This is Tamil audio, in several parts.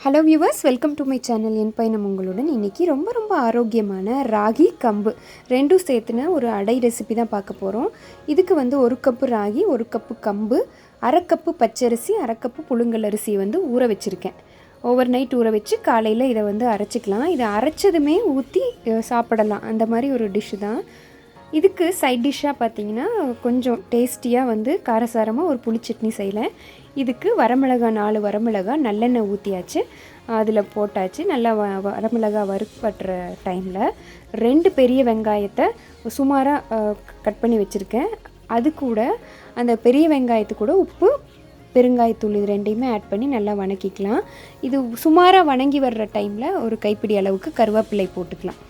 Hello viewers, welcome to my channel. என் பயணம் உங்களுடன். இன்றைக்கி ரொம்ப ஆரோக்கியமான ராகி கம்பு ரெண்டும் சேர்த்துன ஒரு அடை ரெசிபி தான் பார்க்க போகிறோம். இதுக்கு வந்து 1 கப்பு ராகி, 1 கப்பு கம்பு, அரை கப்பு பச்சரிசி, அரை கப்பு புழுங்கல் அரிசி வந்து ஊற வச்சுருக்கேன். ஓவர் நைட் ஊற வச்சு காலையில் இதை வந்து அரைச்சிக்கலாம். இதை அரைச்சதுமே ஊற்றி சாப்பிடலாம். அந்த மாதிரி ஒரு டிஷ்ஷு தான். இதுக்கு சைட் டிஷ்ஷாக பார்த்தீங்கன்னா கொஞ்சம் டேஸ்டியாக வந்து காரசாரமாக ஒரு புளி சட்னி செய்யலாம். இதுக்கு வரமிளகா 4 வரமிளகா நல்லெண்ணெய் ஊற்றியாச்சு, அதில் போட்டாச்சு. நல்லா வரமிளகா வறுப்பட்டுற டைமில் 2 பெரிய வெங்காயத்தை சுமாராக கட் பண்ணி வச்சுருக்கேன். அது கூட அந்த பெரிய வெங்காயத்து கூட உப்பு, பெருங்காயத்தூள் இது ரெண்டையுமே ஆட் பண்ணி நல்லா வணக்கிக்கலாம். இது சுமாராக வணங்கி வர்ற டைமில் ஒரு கைப்பிடி அளவுக்கு கருவேப்பிலை போட்டுக்கலாம்.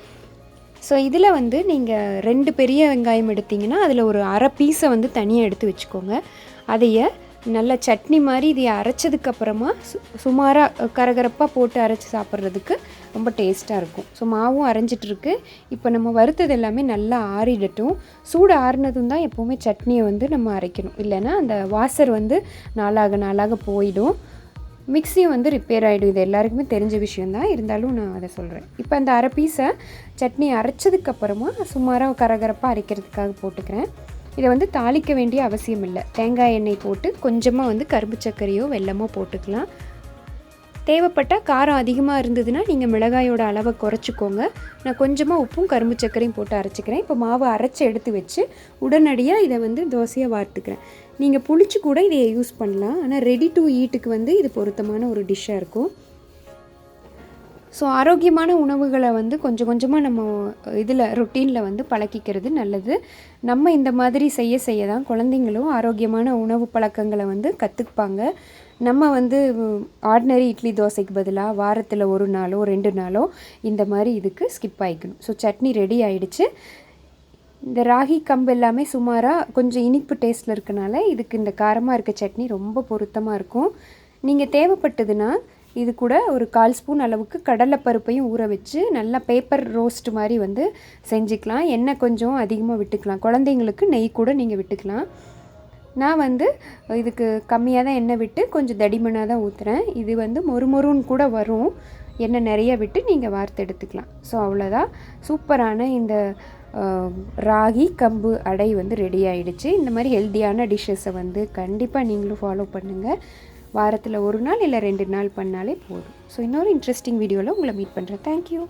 ஸோ இதில் வந்து நீங்கள் 2 பெரிய வெங்காயம் எடுத்திங்கன்னா அதில் ஒரு அரை பீஸை வந்து தனியாக எடுத்து வச்சுக்கோங்க. அதைய நல்ல சட்னி மாதிரி இதை அரைச்சதுக்கப்புறமா சுமாராக கரகரப்பாக போட்டு அரைச்சி சாப்பிட்றதுக்கு ரொம்ப டேஸ்ட்டாக இருக்கும். ஸோ மாவும் அரைஞ்சிட்ருக்கு. இப்போ நம்ம வறுத்தது எல்லாமே நல்லா ஆறிடட்டும். சூடு ஆறினதும் தான் எப்போவுமே சட்னியை வந்து நம்ம அரைக்கணும். இல்லைன்னா அந்த வாசர் வந்து நாளாக போயிடும். மிக்ஸியும் வந்து ரிப்பேர் ஆகிடும். இது எல்லாருக்குமே தெரிஞ்ச விஷயந்தான், இருந்தாலும் நான் அதை சொல்கிறேன். இப்போ அந்த அரை பீஸை சட்னி அரைச்சதுக்கப்புறமா சுமாராக கரகரப்பாக அரைக்கிறதுக்காக போட்டுக்கிறேன். இதை வந்து தாளிக்க வேண்டிய அவசியம் இல்லை. தேங்காய் எண்ணெய் போட்டு கொஞ்சமாக வந்து கரும்பு சர்க்கரையோ வெல்லமோ போட்டுக்கலாம். தேவைப்பட்டால் காரம் அதிகமாக இருந்ததுன்னா நீங்கள் மிளகாயோட அளவை குறைச்சிக்கோங்க. நான் கொஞ்சமாக உப்பும் கரும்பு சர்க்கரையும் போட்டு அரைச்சிக்கிறேன். இப்போ மாவு அரைச்சி எடுத்து வச்சு உடனடியாக இதை வந்து தோசையாக வார்த்துக்கிறேன். நீங்கள் புளிச்சு கூட இதை யூஸ் பண்ணலாம். ஆனால் ரெடி டு ஈட்டுக்கு வந்து இது பொருத்தமான ஒரு டிஷ்ஷாக இருக்கும். ஸோ ஆரோக்கியமான உணவுகளை வந்து கொஞ்சமாக நம்ம இதில் ரொட்டீனில் வந்து பழக்கிக்கிறது நல்லது. நம்ம இந்த மாதிரி செய்ய தான் குழந்தைங்களும் ஆரோக்கியமான உணவு பழக்கங்களை வந்து கற்றுப்பாங்க. நம்ம வந்து ஆர்டினரி இட்லி தோசைக்கு பதிலாக வாரத்தில் 1 நாளோ 2 நாளோ இந்த மாதிரி இதுக்கு ஸ்கிப் ஆகிக்கணும். ஸோ சட்னி ரெடி ஆகிடுச்சு. இந்த ராகி கம்பு எல்லாமே சுமாராக கொஞ்சம் இனிப்பு டேஸ்ட்டில் இருக்கனால இதுக்கு இந்த காரமாக இருக்க சட்னி ரொம்ப பொருத்தமாக இருக்கும். நீங்கள் தேவைப்பட்டதுன்னா இது கூட ஒரு 1/4 ஸ்பூன் அளவுக்கு கடலைப்பருப்பையும் ஊற வச்சு நல்லா பேப்பர் ரோஸ்ட் மாதிரி வந்து செஞ்சுக்கலாம். எண்ணெய் கொஞ்சம் அதிகமாக விட்டுக்கலாம். குழந்தைங்களுக்கு நெய் கூட நீங்கள் விட்டுக்கலாம். நான் வந்து இதுக்கு கம்மியாக தான் எண்ணெய் விட்டு கொஞ்சம் தடிமனாக தான் ஊற்றுறேன். இது வந்து மொறுமொறுன்னு கூட வரும். எண்ணெய் நிறைய விட்டு நீங்கள் வார்த்து எடுத்துக்கலாம். ஸோ அவ்வளோதான். சூப்பரான இந்த ராகி கம்பு அடை வந்து ரெடி ஆகிடுச்சு. இந்த மாதிரி ஹெல்த்தியான டிஷ்ஷஸை வந்து கண்டிப்பாக நீங்களும் ஃபாலோ பண்ணுங்கள். வாரத்தில் 1 நாள் இல்லை 2 நாள் பண்ணாலே போதும். ஸோ இன்னொரு இன்ட்ரெஸ்டிங் வீடியோவில் உங்களை மீட் பண்ணுறேன். தேங்க்யூ.